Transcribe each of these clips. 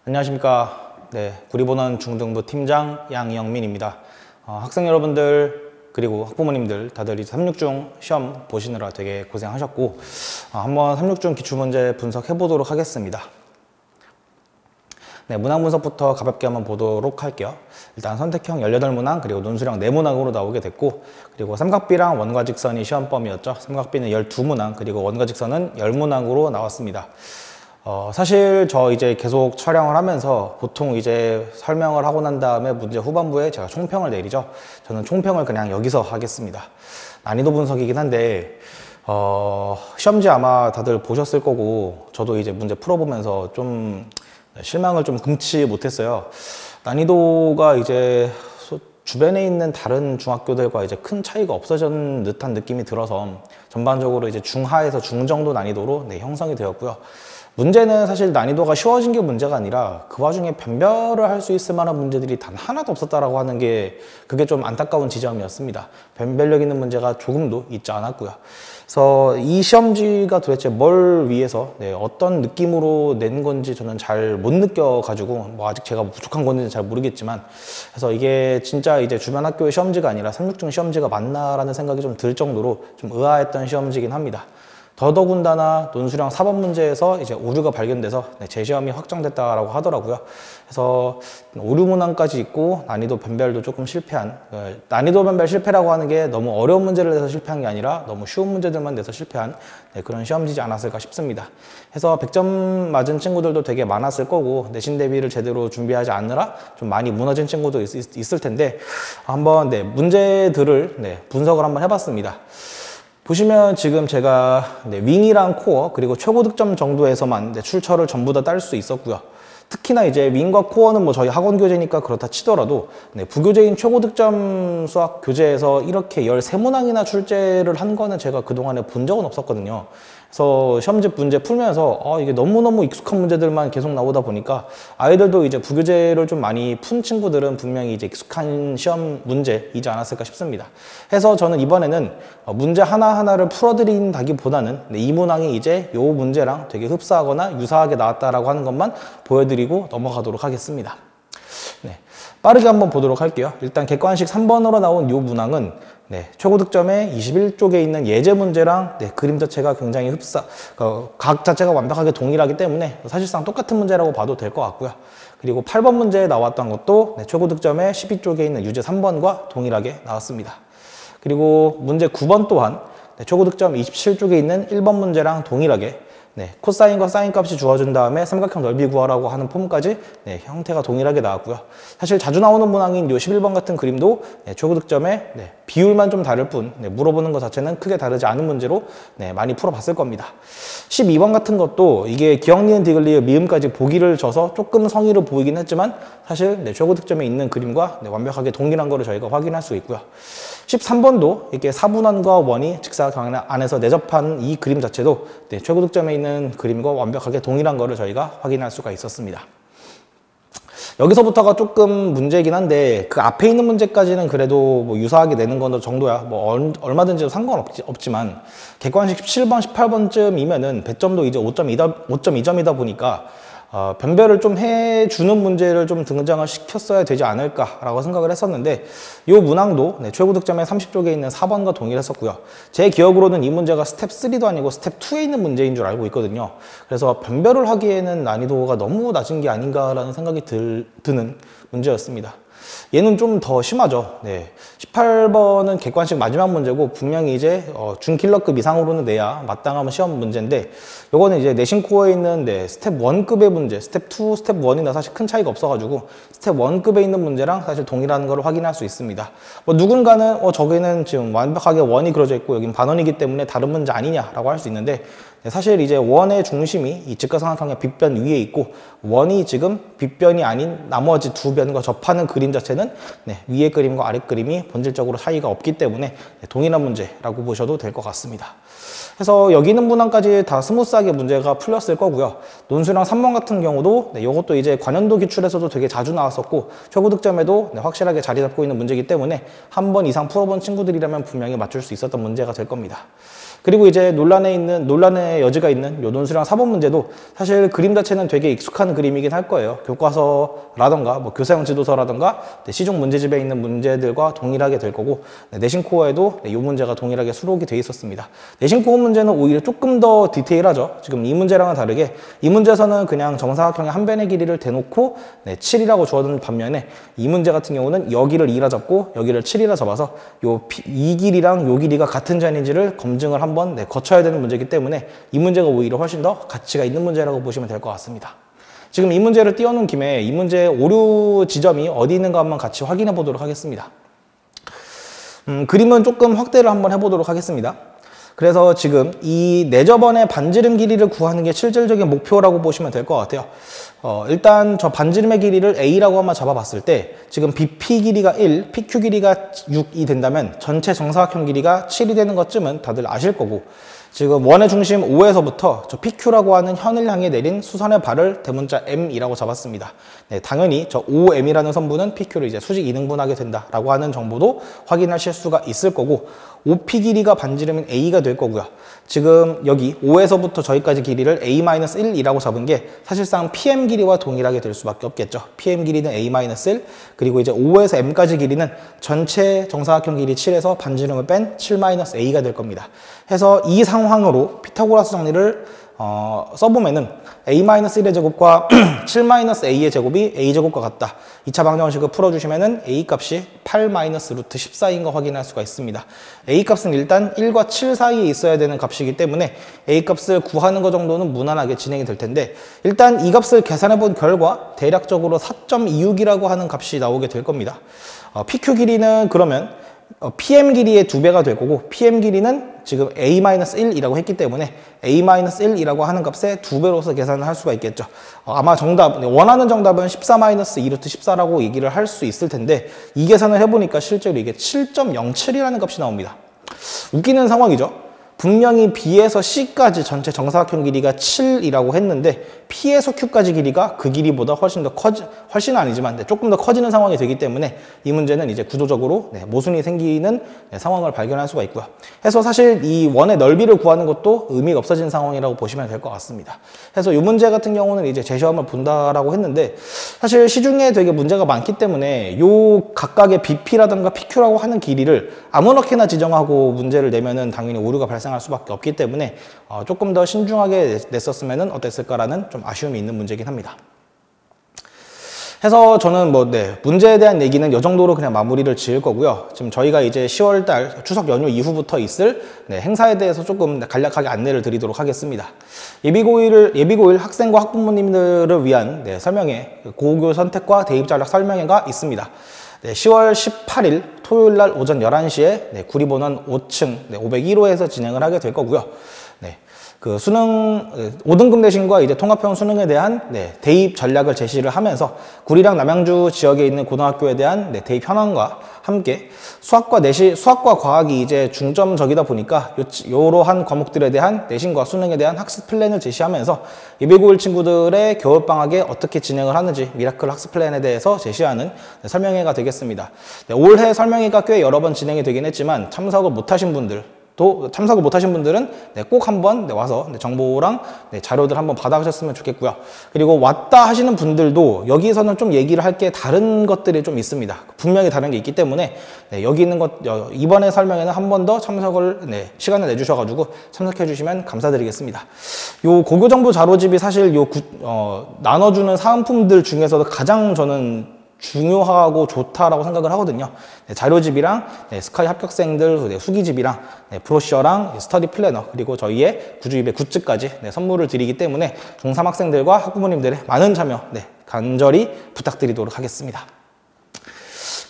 안녕하십니까. 네, 구리본원 중등부 팀장 양영민입니다. 학생 여러분들 그리고 학부모님들 다들 365중 시험 보시느라 되게 고생하셨고 한번 365중 기출문제 분석해 보도록 하겠습니다. 네, 문항 분석부터 가볍게 한번 보도록 할게요. 일단 선택형 18문항 그리고 논술형 4문항으로 나오게 됐고, 그리고 삼각비랑 원과 직선이 시험 범위였죠. 삼각비는 12문항 그리고 원과 직선은 10문항으로 나왔습니다. 사실 저 이제 계속 촬영을 하면서 보통 이제 설명을 하고 난 다음에 문제 후반부에 제가 총평을 내리죠. 저는 총평을 그냥 여기서 하겠습니다. 난이도 분석이긴 한데 시험지 아마 다들 보셨을 거고, 저도 이제 문제 풀어보면서 좀 실망을 좀 금치 못했어요. 난이도가 이제 주변에 있는 다른 중학교들과 이제 큰 차이가 없어진 듯한 느낌이 들어서 전반적으로 이제 중하에서 중정도 난이도로 형성이 되었고요. 문제는 사실 난이도가 쉬워진 게 문제가 아니라 그 와중에 변별을 할 수 있을 만한 문제들이 단 하나도 없었다라고 하는 게, 그게 좀 안타까운 지점이었습니다. 변별력 있는 문제가 조금도 있지 않았고요. 그래서 이 시험지가 도대체 뭘 위해서 어떤 느낌으로 낸 건지 저는 잘 못 느껴가지고, 뭐 아직 제가 부족한 건지는 잘 모르겠지만, 그래서 이게 진짜 이제 주변 학교의 시험지가 아니라 365중 시험지가 맞나라는 생각이 좀 들 정도로 좀 의아했던 시험지긴 합니다. 더더군다나 논술형 4번 문제에서 이제 오류가 발견돼서 재시험이 확정됐다라고 하더라고요. 그래서 오류 문항까지 있고 난이도 변별도 조금 실패한, 난이도 변별 실패라고 하는 게 너무 어려운 문제를 내서 실패한 게 아니라 너무 쉬운 문제들만 내서 실패한 그런 시험지지 않았을까 싶습니다. 해서 100점 맞은 친구들도 되게 많았을 거고, 내신 대비를 제대로 준비하지 않느라 좀 많이 무너진 친구도 있을 텐데, 한번 문제들을 분석을 한번 해봤습니다. 보시면 지금 제가 윙이랑 코어 그리고 최고 득점 정도에서만 출처를 전부 다 딸 수 있었고요. 특히나 이제 윙과 코어는 뭐 저희 학원 교재니까 그렇다 치더라도 부교재인 최고 득점 수학 교재에서 이렇게 13문항이나 출제를 한 거는 제가 그동안에 본 적은 없었거든요. 그래서 시험지 문제 풀면서 이게 너무너무 익숙한 문제들만 계속 나오다 보니까 아이들도 이제 부교재를 좀 많이 푼 친구들은 분명히 이제 익숙한 시험 문제이지 않았을까 싶습니다. 해서 저는 이번에는 문제 하나하나를 풀어드린다기보다는 이 문항이 이제 요 문제랑 되게 흡사하거나 유사하게 나왔다라고 하는 것만 보여드리고 넘어가도록 하겠습니다. 빠르게 한번 보도록 할게요. 일단 객관식 3번으로 나온 이 문항은 최고 득점의 21쪽에 있는 예제 문제랑 그림 자체가 굉장히 각 자체가 완벽하게 동일하기 때문에 사실상 똑같은 문제라고 봐도 될 것 같고요. 그리고 8번 문제에 나왔던 것도 최고 득점의 12쪽에 있는 유제 3번과 동일하게 나왔습니다. 그리고 문제 9번 또한 최고 득점 27쪽에 있는 1번 문제랑 동일하게 코사인과 사인 값이 주어진 다음에 삼각형 넓이 구하라고 하는 폼까지 형태가 동일하게 나왔고요. 사실 자주 나오는 문항인 요 11번 같은 그림도 최고 득점의 비율만 좀 다를 뿐 물어보는 것 자체는 크게 다르지 않은 문제로 많이 풀어봤을 겁니다. 12번 같은 것도 이게 기억, 니은, 디귿, 미음까지 보기를 줘서 조금 성의를 보이긴 했지만 사실 최고 득점에 있는 그림과 완벽하게 동일한 거를 저희가 확인할 수 있고요. 13번도 이렇게 사분원과 원이 직사각 안에서 내접한 이 그림 자체도 최고 득점에 있는 그림과 완벽하게 동일한 거를 저희가 확인할 수가 있었습니다. 여기서부터가 조금 문제이긴 한데, 그 앞에 있는 문제까지는 그래도 뭐 유사하게 내는 건 정도야 뭐 얼마든지 상관없지만 객관식 17번, 18번쯤이면은 배점도 이제 5.2점이다 보니까 변별을 좀 해주는 문제를 좀 등장을 시켰어야 되지 않을까라고 생각을 했었는데, 이 문항도 최고 득점의 30쪽에 있는 4번과 동일했었고요. 제 기억으로는 이 문제가 스텝 3도 아니고 스텝 2에 있는 문제인 줄 알고 있거든요. 그래서 변별을 하기에는 난이도가 너무 낮은 게 아닌가라는 생각이 드는 문제였습니다. 얘는 좀 더 심하죠. 18번은 객관식 마지막 문제고 분명히 이제 준킬러급 이상으로는 내야 마땅한 시험 문제인데, 요거는 이제 내신 코어에 있는 스텝 1급의 문제, 스텝 2, 스텝 1이나 사실 큰 차이가 없어가지고 스텝 1급에 있는 문제랑 사실 동일한 걸 확인할 수 있습니다. 뭐 누군가는 저기는 지금 완벽하게 원이 그려져 있고 여긴 반원이기 때문에 다른 문제 아니냐라고 할 수 있는데, 사실 이제 원의 중심이 이 직각삼각형의 빗변 위에 있고 원이 지금 빗변이 아닌 나머지 두 변과 접하는 그림 자체는 위에 그림과 아래 그림이 본질적으로 차이가 없기 때문에 동일한 문제라고 보셔도 될 것 같습니다. 그래서 여기 있는 문항까지 다 스무스하게 문제가 풀렸을 거고요. 논술형 3번 같은 경우도 이것도 이제 관연도 기출에서도 되게 자주 나왔었고 최고 득점에도 확실하게 자리 잡고 있는 문제이기 때문에 한 번 이상 풀어본 친구들이라면 분명히 맞출 수 있었던 문제가 될 겁니다. 그리고 이제 논란의 여지가 있는 요 논술형 4번 문제도 사실 그림 자체는 되게 익숙한 그림이긴 할 거예요. 교과서라던가 뭐 교사용 지도서라던가 시중 문제집에 있는 문제들과 동일하게 될 거고, 내신 코어에도 이 문제가 동일하게 수록이 돼 있었습니다. 내신 코어 문제는 오히려 조금 더 디테일하죠. 지금 이 문제랑은 다르게 이 문제에서는 그냥 정사각형의 한 변의 길이를 대놓고 7이라고 주어진 반면에, 이 문제 같은 경우는 여기를 2라 잡고 여기를 7이라 잡아서 이 길이랑 요 길이가 같은 자리인지를 검증을 한번 거쳐야 되는 문제이기 때문에 이 문제가 오히려 훨씬 더 가치가 있는 문제라고 보시면 될 것 같습니다. 지금 이 문제를 띄워놓은 김에 이 문제의 오류 지점이 어디 있는가 한번 같이 확인해 보도록 하겠습니다. 그림은 조금 확대를 한번 해보도록 하겠습니다. 그래서 지금 이 내저번의 반지름 길이를 구하는 게 실질적인 목표라고 보시면 될 것 같아요. 일단 저 반지름의 길이를 A라고 한번 잡아봤을 때 지금 BP 길이가 1, PQ 길이가 6이 된다면 전체 정사각형 길이가 7이 되는 것쯤은 다들 아실 거고, 지금 원의 중심 O에서부터 저 PQ라고 하는 현을 향해 내린 수선의 발을 대문자 M이라고 잡았습니다. 네, 당연히 저 OM이라는 선부는 PQ를 이제 수직 이등분하게 된다라고 하는 정보도 확인하실 수가 있을 거고, OP 길이가 반지름인 A가 될 거고요. 지금 여기 O에서부터 저기까지 길이를 A-1이라고 잡은 게 사실상 PM 길이와 동일하게 될 수밖에 없겠죠. PM 길이는 A-1, 그리고 이제 O에서 M까지 길이는 전체 정사각형 길이 7에서 반지름을 뺀 7-A가 될 겁니다. 해서 이 상황으로 피타고라스 정리를 써보면은 A-1의 제곱과 7-A의 제곱이 A제곱과 같다. 2차 방정식을 풀어주시면은 A 값이 8-루트 14인 거 확인할 수가 있습니다. A 값은 일단 1과 7 사이에 있어야 되는 값이기 때문에 A 값을 구하는 것 정도는 무난하게 진행이 될 텐데, 일단 이 값을 계산해 본 결과 대략적으로 4.26이라고 하는 값이 나오게 될 겁니다. PQ 길이는 그러면 PM 길이의 2배가 될 거고, PM 길이는 지금 A-1이라고 했기 때문에 A-1이라고 하는 값의 2배로서 계산을 할 수가 있겠죠. 아마 원하는 정답은 14-2루트 14라고 얘기를 할 수 있을 텐데, 이 계산을 해보니까 실제로 이게 7.07이라는 값이 나옵니다. 웃기는 상황이죠. 분명히 B에서 C까지 전체 정사각형 길이가 7이라고 했는데 P에서 Q까지 길이가 그 길이보다 훨씬 아니지만 조금 더 커지는 상황이 되기 때문에 이 문제는 이제 구조적으로 모순이 생기는 상황을 발견할 수가 있고요. 해서 사실 이 원의 넓이를 구하는 것도 의미가 없어진 상황이라고 보시면 될 것 같습니다. 그래서 이 문제 같은 경우는 이제 재시험을 본다라고 했는데, 사실 시중에 되게 문제가 많기 때문에 요 각각의 BP라든가 PQ라고 하는 길이를 아무렇게나 지정하고 문제를 내면은 당연히 오류가 발생할 수밖에 없기 때문에 조금 더 신중하게 냈었으면 어땠을까라는 좀 아쉬움이 있는 문제긴 합니다. 해서 저는 문제에 대한 얘기는 이 정도로 그냥 마무리를 지을 거고요. 지금 저희가 이제 10월달 추석 연휴 이후부터 있을 행사에 대해서 조금 간략하게 안내를 드리도록 하겠습니다. 예비고1 학생과 학부모님들을 위한 설명회, 고교 선택과 대입 전략 설명회가 있습니다. 10월 18일 토요일 날 오전 11시에 구리본원 5층 501호에서 진행을 하게 될 거고요. 그 수능 5등급 내신과 이제 통합형 수능에 대한 대입 전략을 제시를 하면서 구리랑 남양주 지역에 있는 고등학교에 대한 대입 현황과 함께 수학과 과학이 이제 중점적이다 보니까 이러한 과목들에 대한 내신과 수능에 대한 학습 플랜을 제시하면서 예비고1 친구들의 겨울방학에 어떻게 진행을 하는지 미라클 학습 플랜에 대해서 제시하는 설명회가 되겠습니다. 올해 설명회가 꽤 여러 번 진행이 되긴 했지만 참석을 못하신 분들은 꼭 한번 와서 정보랑 자료들 한번 받아가셨으면 좋겠고요. 그리고 왔다 하시는 분들도 여기서는 좀 얘기를 할 게 다른 것들이 좀 있습니다. 분명히 다른 게 있기 때문에 여기 있는 이번에 설명회는 한 번 더 참석을 시간을 내주셔가지고 참석해 주시면 감사드리겠습니다. 요 고교정보 자료집이 사실 나눠주는 사은품들 중에서도 가장 저는 중요하고 좋다라고 생각을 하거든요. 자료집이랑 스카이 합격생들 수기집이랑 브로셔랑 스터디 플래너, 그리고 저희의 구주입의 굿즈까지 선물을 드리기 때문에 중3 학생들과 학부모님들의 많은 참여 간절히 부탁드리도록 하겠습니다.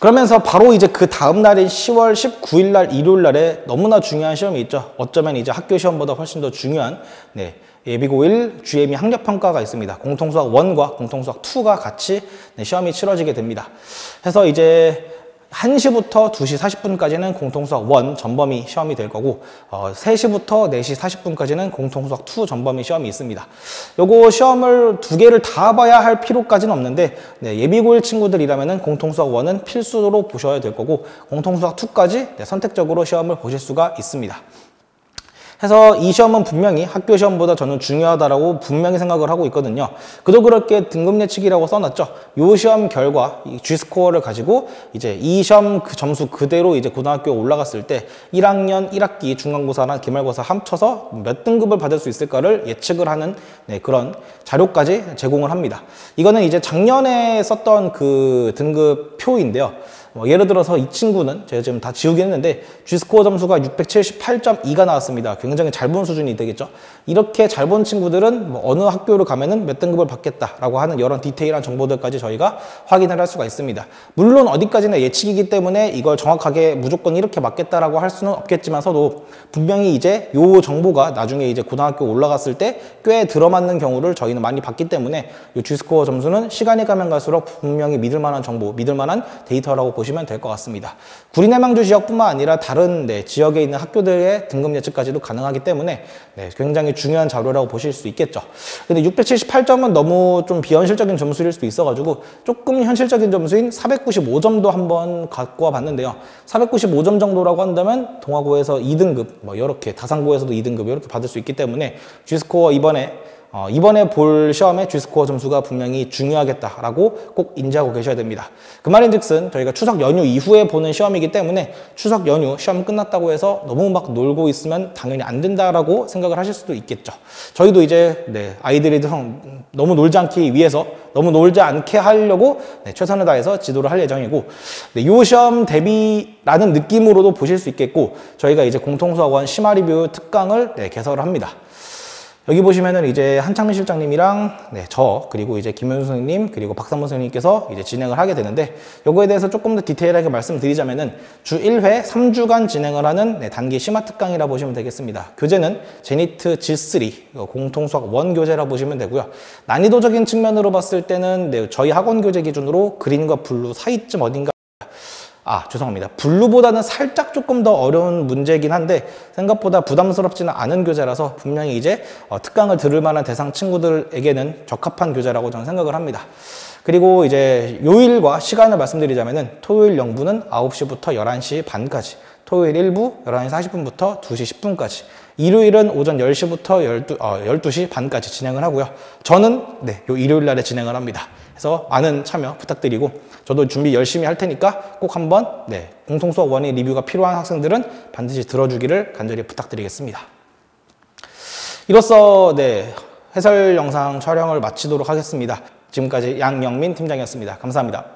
그러면서 바로 이제 그 다음 날인 10월 19일 날 일요일 날에 너무나 중요한 시험이 있죠. 어쩌면 이제 학교 시험보다 훨씬 더 중요한 예비고1 GME 학력평가가 있습니다. 공통수학 1과 공통수학 2가 같이 시험이 치러지게 됩니다. 그래서 이제 1시부터 2시 40분까지는 공통수학 1 전범위 시험이 될 거고 3시부터 4시 40분까지는 공통수학 2 전범위 시험이 있습니다. 요거 시험을 2개를 다 봐야 할 필요까지는 없는데 예비고1 친구들이라면 공통수학 1은 필수로 보셔야 될 거고 공통수학 2까지 선택적으로 시험을 보실 수가 있습니다. 해서 이 시험은 분명히 학교 시험보다 저는 중요하다라고 분명히 생각을 하고 있거든요. 그도 그렇게 등급 예측이라고 써놨죠. 이 시험 결과, 이 G스코어를 가지고 이제 이 시험 그 점수 그대로 이제 고등학교에 올라갔을 때 1학년 1학기 중간고사나 기말고사 합쳐서 몇 등급을 받을 수 있을까를 예측을 하는 그런 자료까지 제공을 합니다. 이거는 이제 작년에 썼던 그 등급표인데요. 예를 들어서 이 친구는 제가 지금 다 지우긴 했는데 G스코어 점수가 678.2가 나왔습니다. 굉장히 잘 본 수준이 되겠죠. 이렇게 잘 본 친구들은 어느 학교를 가면은 몇 등급을 받겠다라고 하는 이런 디테일한 정보들까지 저희가 확인을 할 수가 있습니다. 물론 어디까지나 예측이기 때문에 이걸 정확하게 무조건 이렇게 맞겠다라고 할 수는 없겠지만서도 분명히 이제 요 정보가 나중에 이제 고등학교 올라갔을 때 꽤 들어맞는 경우를 저희는 많이 봤기 때문에 이 G스코어 점수는 시간이 가면 갈수록 분명히 믿을 만한 정보, 믿을 만한 데이터라고 보시면 될 것 같습니다. 구리내망주 지역뿐만 아니라 다른 지역에 있는 학교들의 등급 예측까지도 가능하기 때문에 굉장히 중요한 자료라고 보실 수 있겠죠. 근데 678점은 너무 좀 비현실적인 점수일 수도 있어가지고 조금 현실적인 점수인 495점도 한번 갖고 와봤는데요. 495점 정도라고 한다면 동아고에서 2등급, 이렇게 다산고에서도 2등급 이렇게 받을 수 있기 때문에 G스코어 이번에 볼 시험의 G스코어 점수가 분명히 중요하겠다라고 꼭 인지하고 계셔야 됩니다. 그 말인즉슨 저희가 추석 연휴 이후에 보는 시험이기 때문에 추석 연휴 시험 끝났다고 해서 너무 막 놀고 있으면 당연히 안 된다라고 생각을 하실 수도 있겠죠. 저희도 이제 아이들이 너무 놀지 않기 위해서 너무 놀지 않게 하려고 최선을 다해서 지도를 할 예정이고 이 시험 대비라는 느낌으로도 보실 수 있겠고 저희가 이제 공통수학원 심화 리뷰 특강을 개설을 합니다. 여기 보시면은 이제 한창민 실장님이랑 저 그리고 이제 김현수 선생님 그리고 박상문 선생님께서 이제 진행을 하게 되는데 요거에 대해서 조금 더 디테일하게 말씀드리자면은 주 1회 3주간 진행을 하는 단기 심화 특강이라 보시면 되겠습니다. 교재는 제니트 G3 공통수학 원교재라 보시면 되고요. 난이도적인 측면으로 봤을 때는 저희 학원 교재 기준으로 그린과 블루 사이쯤 어딘가 죄송합니다. 블루보다는 살짝 조금 더 어려운 문제이긴 한데 생각보다 부담스럽지는 않은 교재라서 분명히 이제 특강을 들을 만한 대상 친구들에게는 적합한 교재라고 저는 생각을 합니다. 그리고 이제 요일과 시간을 말씀드리자면은 토요일 0부는 9시부터 11시 반까지, 토요일 1부 11시 40분부터 2시 10분까지, 일요일은 오전 10시부터 12시 반까지 진행을 하고요. 저는 요 일요일 날에 진행을 합니다. 그래서 많은 참여 부탁드리고 저도 준비 열심히 할 테니까 꼭 한번 공통수학 원의 리뷰가 필요한 학생들은 반드시 들어주기를 간절히 부탁드리겠습니다. 이로써 해설 영상 촬영을 마치도록 하겠습니다. 지금까지 양영민 팀장이었습니다. 감사합니다.